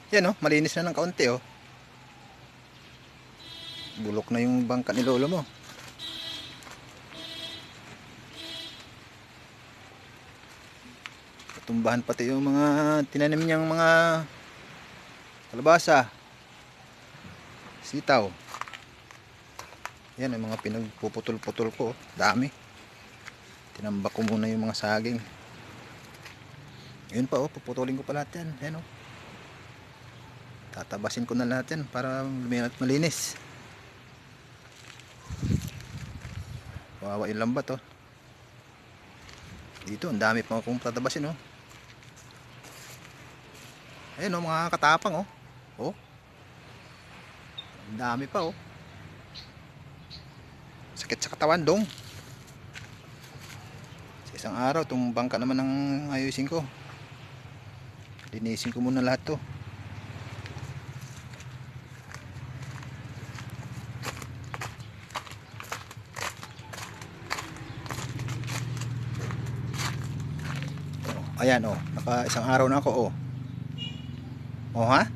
Yan oh, malinis na ng kaunti oh. Bulok na yung bangka ni lolo mo. Tumbahan pati yung mga tinanim niyang mga kalabasa, sitaw. Yan ang mga pinagpuputol-putol ko. Dami. Tinambak ko muna yung mga saging. Yun pa oh, puputulin ko pa lahat yan. Yan oh. Tatabasin ko na lahat yan para malinis. Kawawa yung lambat oh. Dito, ang dami pa akong tatabasin oh. Ayun oh, mga katapang oh. Oh. Ang dami pa oh. Sakit sa katawan dong. Sa isang araw, itong bangka naman ang ayusin ko. Linisin ko muna lahat to. Ayan oh, naka isang araw na ako oh. Oh ha?